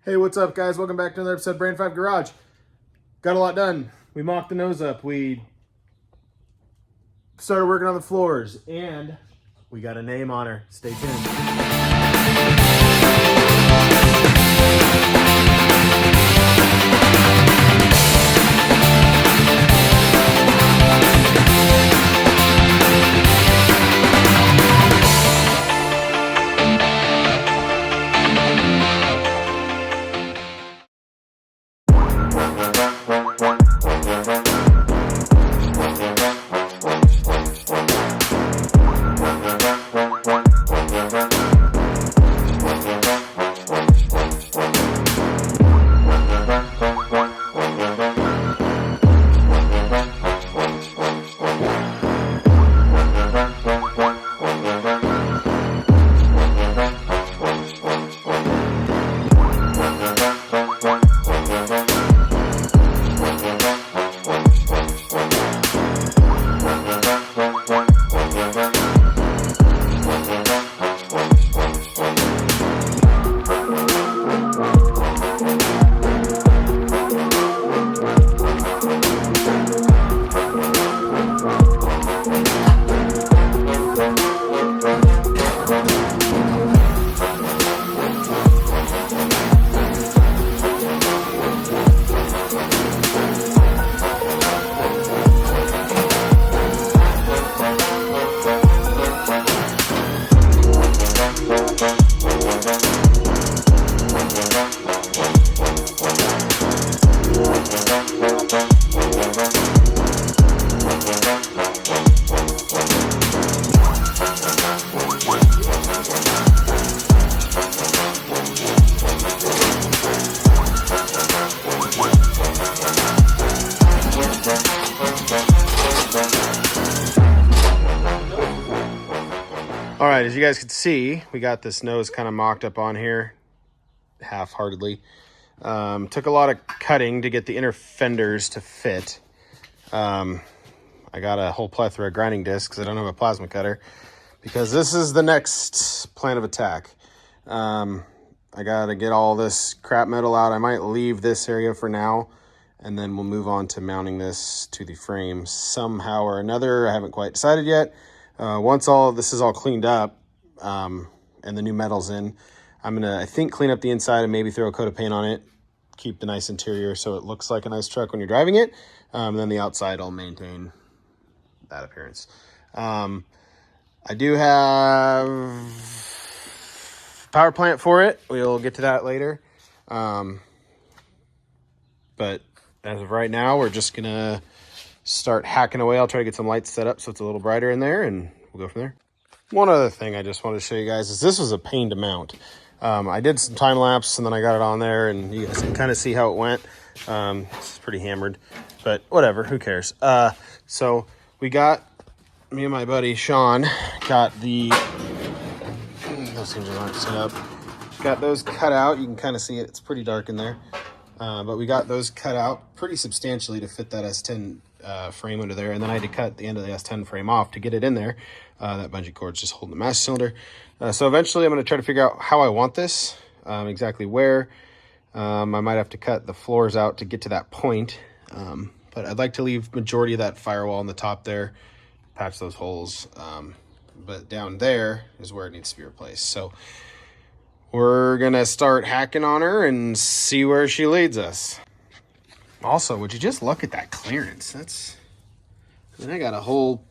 Hey, what's up, guys? Welcome back to another episode of Brand 5 Garage. Got a lot done. We mocked the nose up. We started working on the floors, and we got a name on her. Stay tuned. All right, as you guys can see, we got this nose kind of mocked up on here, half-heartedly. Took a lot of cutting to get the inner fenders to fit. I got a whole plethora of grinding discs. I don't have a plasma cutter because this is the next plan of attack. I got to get all this crap metal out. I might leave this area for now, and then we'll move on to mounting this to the frame somehow or another. I haven't quite decided yet. Once all this is all cleaned up and the new metal's in, I'm going to, I think, clean up the inside and maybe throw a coat of paint on it, keep the nice interior so it looks like a nice truck when you're driving it. Then the outside I'll maintain that appearance. I do have power plant for it. We'll get to that later. But as of right now, we're just going to start hacking away. I'll try to get some lights set up so it's a little brighter in there, and we'll go from there. One other thing I just wanted to show you guys is this was a pain to mount. I did some time lapse and then I got it on there, and you guys can kind of see how it went. It's pretty hammered, but whatever, who cares? So we got, me and my buddy Sean got the, those things are not set up. Got those cut out. You can kind of see it. It's pretty dark in there. But we got those cut out pretty substantially to fit that S10 frame under there, and then I had to cut the end of the S10 frame off to get it in there. That bungee cord's just holding the master cylinder. So eventually I'm going to try to figure out how I want this, exactly where. I might have to cut the floors out to get to that point, but I'd like to leave majority of that firewall on the top there, patch those holes, but down there is where it needs to be replaced. So we're going to start hacking on her and see where she leads us. Also, would you just look at that clearance? I got a whole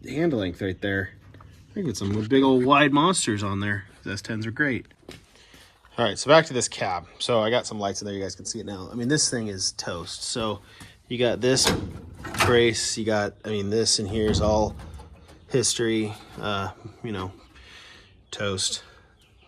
handle length right there. I think it's some big old wide monsters on there. Those S10s are great. All right, so back to this cab. So I got some lights in there. You guys can see it now. I mean, this thing is toast. So you got this brace. You got, I mean, this in here is all history. You know, toast.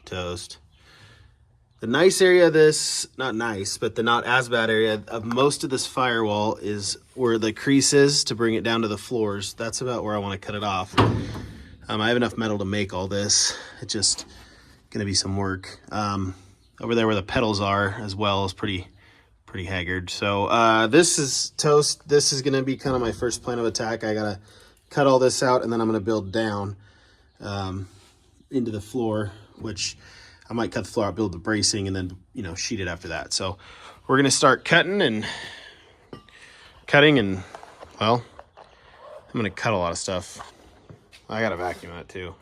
The nice area of this, not nice, but the not as bad area of most of this firewall is where the crease is to bring it down to the floors. That's about where I want to cut it off. I have enough metal to make all this. It's just going to be some work. Over there where the pedals are as well is pretty haggard. So this is toast. This is going to be kind of my first plan of attack. I got to cut all this out, and then I'm going to build down into the floor, which I might cut the floor out, build the bracing, and then, you know, sheet it after that. So we're going to start cutting, and well, I'm going to cut a lot of stuff. I got to vacuum that too.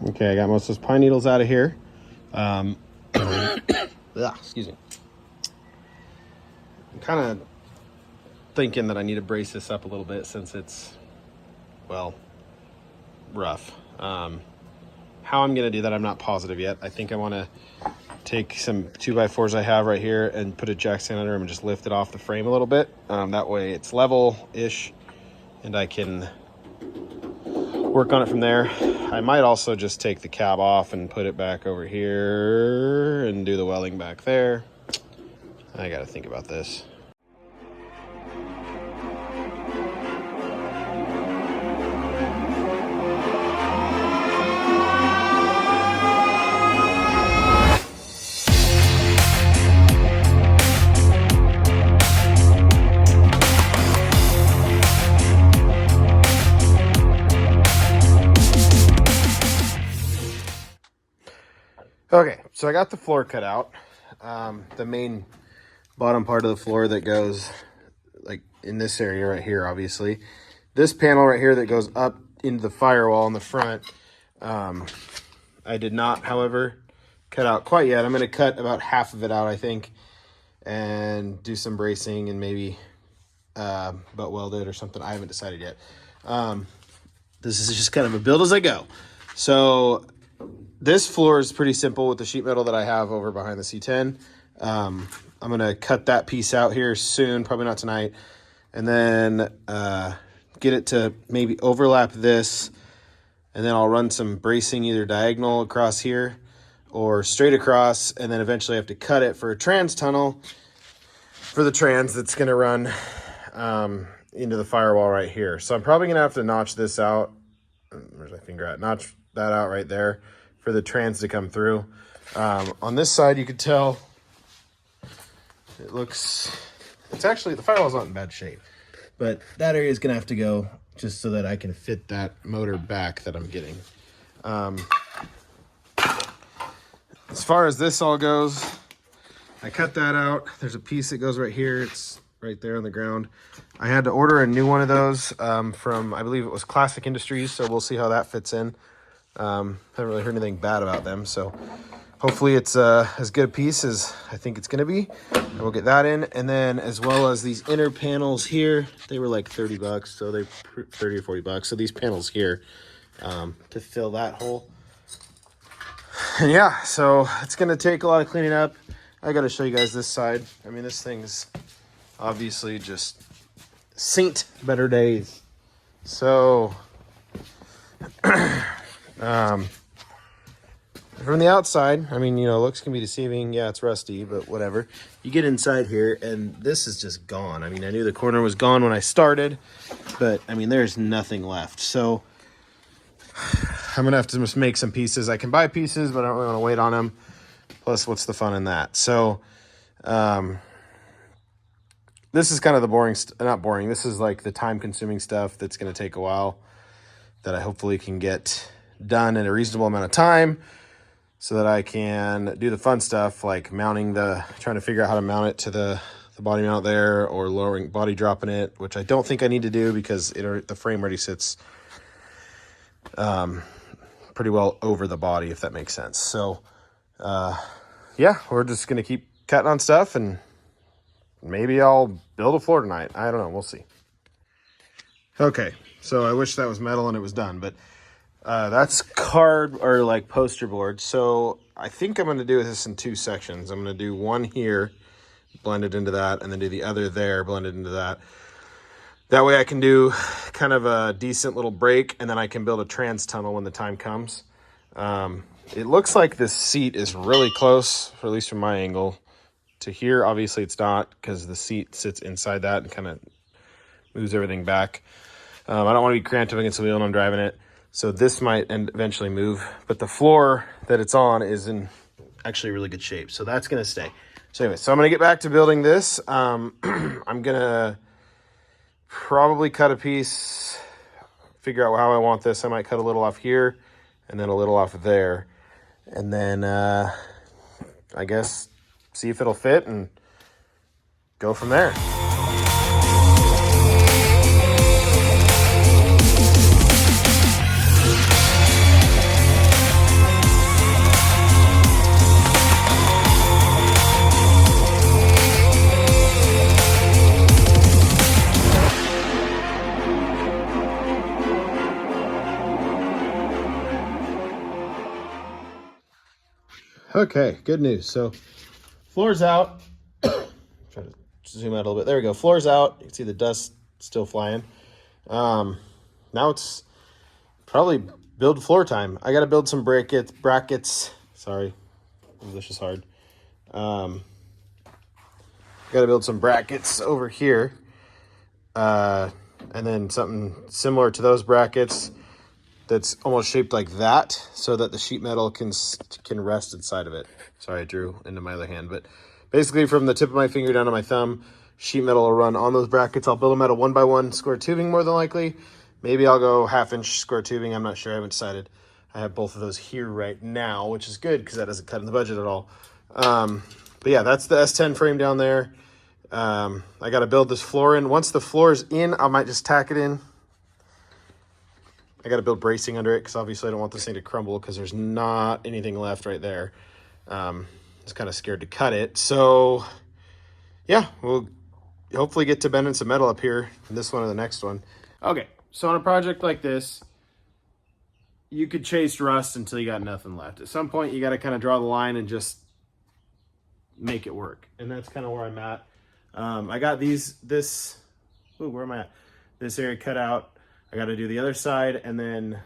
Okay, I got most of those pine needles out of here. Excuse me. I'm kind of thinking that I need to brace this up a little bit since it's, well, rough. How I'm going to do that, I'm not positive yet. I think I want to take some 2x4s I have right here and put a jack stand under them and just lift it off the frame a little bit. That way it's level-ish and I can work on it from there. I might also just take the cab off and put it back over here and do the welding back there. I got to think about this. Okay, so I got the floor cut out. The main bottom part of the floor that goes like in this area right here, obviously. This panel right here that goes up into the firewall in the front, I did not, however, cut out quite yet. I'm going to cut about half of it out, I think, and do some bracing and maybe butt weld it or something. I haven't decided yet. This is just kind of a build as I go. So this floor is pretty simple with the sheet metal that I have over behind the C10. I'm going to cut that piece out here soon, probably not tonight, and then get it to maybe overlap this, and then I'll run some bracing either diagonal across here or straight across, and then eventually I have to cut it for a trans tunnel for the trans that's going to run into the firewall right here. So I'm probably going to have to notch this out. Where's my finger at? Notch that out right there for the trans to come through. On this side, you could tell it's actually, the firewall's not in bad shape, but that area is going to have to go just so that I can fit that motor back that I'm getting. As far as this all goes, I cut that out. There's a piece that goes right here. It's right there on the ground. I had to order a new one of those from, I believe it was Classic Industries, so we'll see how that fits in. Haven't really heard anything bad about them, so hopefully it's as good a piece as I think it's going to be. And we'll get that in, and then as well as these inner panels here, they were like $30, so they 30 or $40. So these panels here to fill that hole. And yeah, so it's going to take a lot of cleaning up. I got to show you guys this side. I mean, this thing's obviously just saint better days. So from the outside, I mean, you know, looks can be deceiving. Yeah, it's rusty, but whatever. You get inside here, and this is just gone. I mean, I knew the corner was gone when I started, but, I mean, there's nothing left. So I'm going to have to just make some pieces. I can buy pieces, but I don't really want to wait on them. Plus, what's the fun in that? So this is kind of the boring, not boring. This is like the time-consuming stuff that's going to take a while that I hopefully can get done in a reasonable amount of time so that I can do the fun stuff like mounting trying to figure out how to mount it to the body mount there, or lowering, body dropping it, which I don't think I need to do because the frame already sits pretty well over the body, if that makes sense. So yeah, we're just going to keep cutting on stuff, and maybe I'll build a floor tonight. I don't know. We'll see. Okay, so I wish that was metal and it was done, but that's card or like poster board. So I think I'm going to do this in two sections. I'm going to do one here, blend it into that, and then do the other there, blend it into that. That way I can do kind of a decent little break, and then I can build a trans tunnel when the time comes. It looks like this seat is really close, or at least from my angle. to here. Obviously it's not, because the seat sits inside that and kind of moves everything back. I don't want to be cramped up against the wheel when I'm driving it, so this might eventually move, but the floor that it's on is in actually really good shape, so that's going to stay. So anyway, so I'm going to get back to building this. I'm going to probably cut a piece, figure out how I want this. I might cut a little off here and then a little off of there, and then I guess see if it'll fit and go from there. Okay, good news. So floor's out. Try to zoom out a little bit. There we go. Floor's out. You can see the dust still flying. Now it's probably build floor time. I got to build some brackets. Sorry, English is hard. Got to build some brackets over here. And then something similar to those brackets that's almost shaped like that, so that the sheet metal can rest inside of it. Sorry, I drew into my other hand, but basically from the tip of my finger down to my thumb, sheet metal will run on those brackets. I'll build them out of 1x1 square tubing more than likely. Maybe I'll go 1/2-inch square tubing. I'm not sure. I haven't decided. I have both of those here right now, which is good because that doesn't cut in the budget at all. But yeah, that's the S10 frame down there. I got to build this floor in. Once the floor is in, I might just tack it in. I got to build bracing under it because obviously I don't want this thing to crumble because there's not anything left right there. Just kind of scared to cut it. So yeah, we'll hopefully get to bending some metal up here in this one or the next one. Okay, so on a project like this, you could chase rust until you got nothing left. At some point, you got to kind of draw the line and just make it work. And that's kind of where I'm at. I got this area cut out. I got to do the other side, and then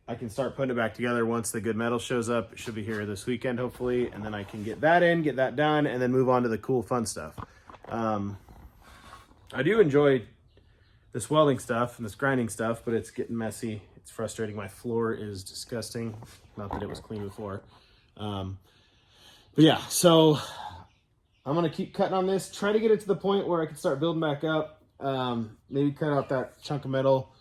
I can start putting it back together once the good metal shows up. It should be here this weekend, hopefully, and then I can get that in, get that done, and then move on to the cool, fun stuff. I do enjoy this welding stuff and this grinding stuff, but it's getting messy. It's frustrating. My floor is disgusting. Not that it was clean before. But yeah, so I'm going to keep cutting on this, try to get it to the point where I can start building back up. Maybe cut out that chunk of metal,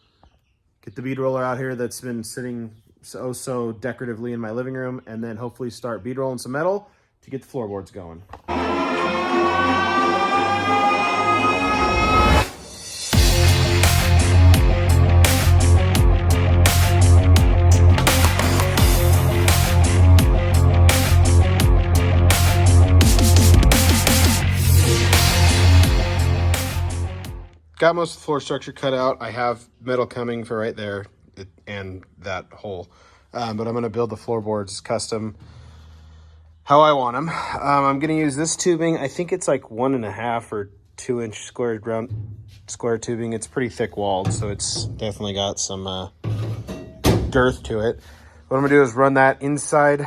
get the bead roller out here that's been sitting so decoratively in my living room, and then hopefully start bead rolling some metal to get the floorboards going. Got most of the floor structure cut out. I have metal coming for right there and that hole. But I'm going to build the floorboards custom how I want them. I'm going to use this tubing. I think it's like 1.5 or 2-inch square tubing. It's pretty thick walled, so it's definitely got some girth to it. What I'm going to do is run that inside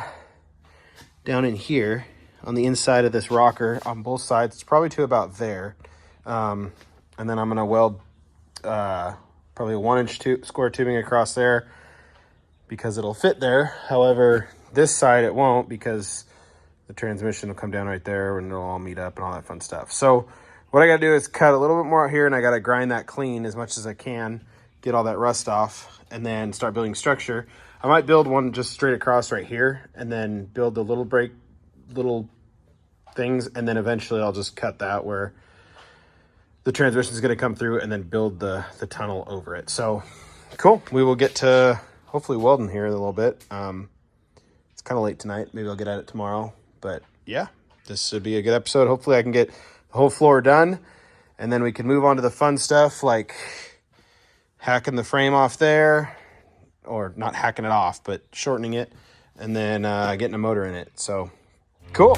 down in here on the inside of this rocker on both sides. It's probably to about there. And then I'm going to weld probably a 1-inch square tubing across there because it'll fit there. However, this side it won't, because the transmission will come down right there and it'll all meet up and all that fun stuff. So what I got to do is cut a little bit more out here, and I got to grind that clean as much as I can, get all that rust off, and then start building structure. I might build one just straight across right here and then build the little things, and then eventually I'll just cut that where the transmission is going to come through, and then build the tunnel over it. So cool. We will get to hopefully welding here in a little bit. It's kind of late tonight. Maybe I'll get at it tomorrow. But yeah, this should be a good episode. Hopefully I can get the whole floor done, and then we can move on to the fun stuff like hacking the frame off there, or not hacking it off, but shortening it, and then getting a motor in it. So cool.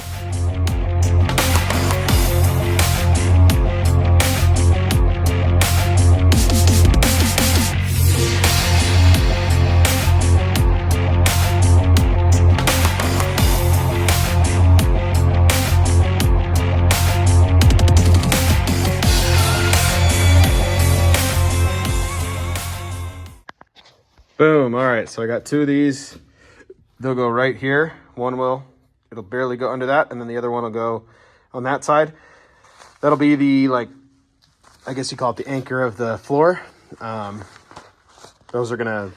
Boom. All right, so I got 2 of these. They'll go right here. It'll barely go under that, and then the other one will go on that side. That'll be the, like, I guess you call it the anchor of the floor. Those are gonna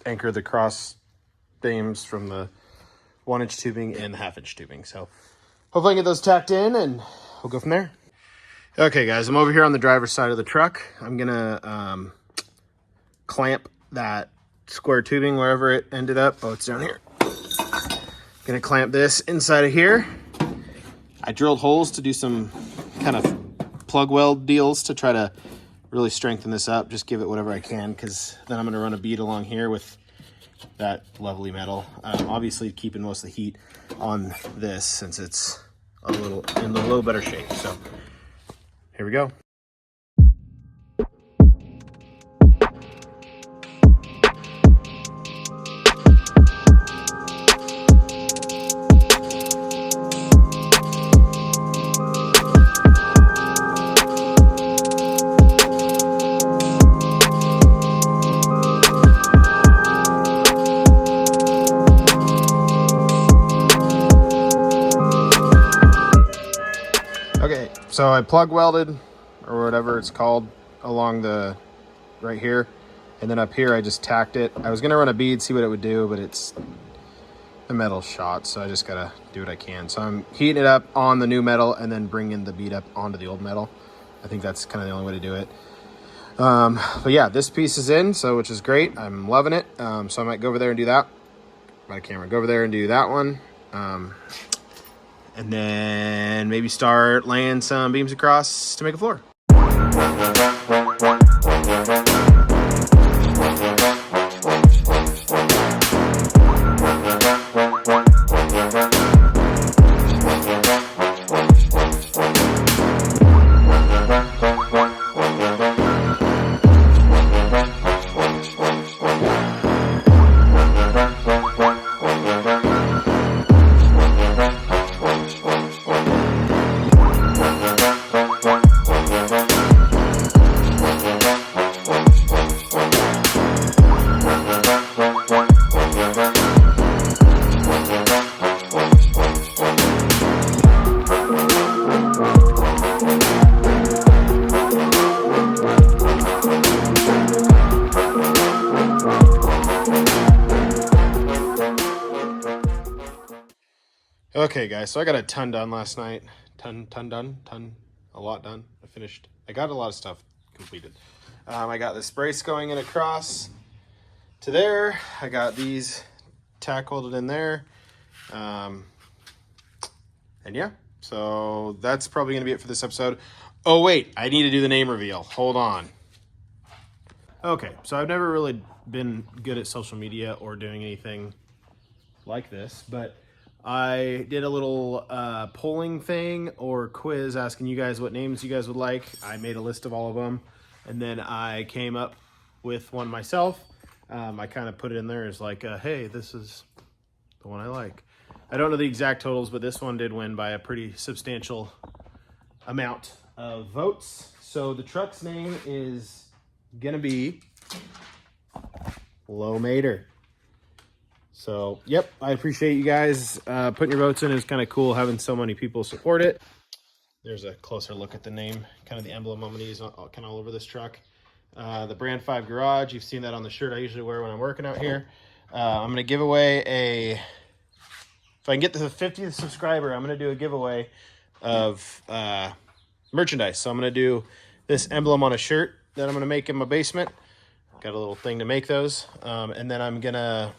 anchor the cross beams from the 1-inch tubing and the 1/2-inch tubing. So hopefully I can get those tacked in and we'll go from there. Okay guys, I'm over here on the driver's side of the truck. I'm gonna clamp that square tubing wherever it ended up. Oh, it's down here. Gonna clamp this inside of here. I drilled holes to do some kind of plug weld deals to try to really strengthen this up, just give it whatever I can, because then I'm going to run a bead along here with that lovely metal. Obviously keeping most of the heat on this since it's in a little better shape. So here we go. So I plug welded, or whatever it's called, along the right here, and then up here I just tacked it. I was gonna run a bead, see what it would do, but the metal's shot, so I just gotta do what I can. So I'm heating it up on the new metal and then bringing the bead up onto the old metal. I think that's kind of the only way to do it. But yeah, this piece is in, so which is great. I'm loving it. So I might go over there and do that. My camera, go over there and do that one. And then maybe start laying some beams across to make a floor. Okay guys, so I got a ton done last night. A lot done. I got a lot of stuff completed. I got this brace going in across to there. I got these tack welded in there. And yeah, so that's probably gonna be it for this episode. Oh wait, I need to do the name reveal. Hold on. Okay, so I've never really been good at social media or doing anything like this, but I did a little polling thing or quiz asking you guys what names you guys would like. I made a list of all of them, and then I came up with one myself. I kind of put it in there as like, hey, this is the one I like. I don't know the exact totals, but this one did win by a pretty substantial amount of votes. So the truck's name is gonna be Low Mater. So, yep, I appreciate you guys putting your votes in. It's kind of cool having so many people support it. There's a closer look at the name, kind of the emblem I'm going to use kind of all over this truck. The Brand 5 Garage, you've seen that on the shirt I usually wear when I'm working out here. I'm going to give away if I can get to the 50th subscriber, I'm going to do a giveaway of merchandise. So I'm going to do this emblem on a shirt that I'm going to make in my basement. Got a little thing to make those. And then I'm going to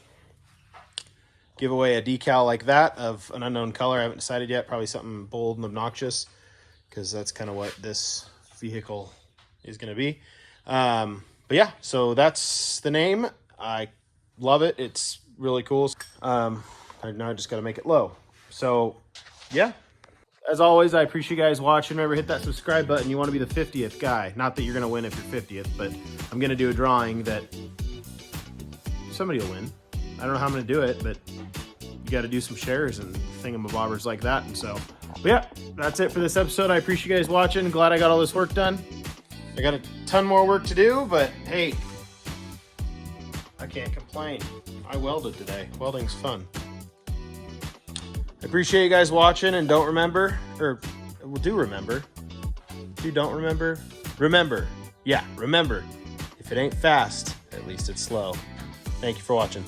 give away a decal like that of an unknown color. I haven't decided yet. Probably something bold and obnoxious, because that's kind of what this vehicle is going to be. But yeah, so that's the name. I love it. It's really cool. Now I just got to make it low. So yeah, as always, I appreciate you guys watching. Remember, hit that subscribe button. You want to be the 50th guy. Not that you're going to win if you're 50th, but I'm going to do a drawing that somebody will win. I don't know how I'm going to do it, but you got to do some shares and thingamabobbers like that. And so, but yeah, that's it for this episode. I appreciate you guys watching. Glad I got all this work done. I got a ton more work to do, but hey, I can't complain. I welded today. Welding's fun. I appreciate you guys watching, and don't remember, or well, do remember. If you don't remember, remember. Yeah, remember. If it ain't fast, at least it's slow. Thank you for watching.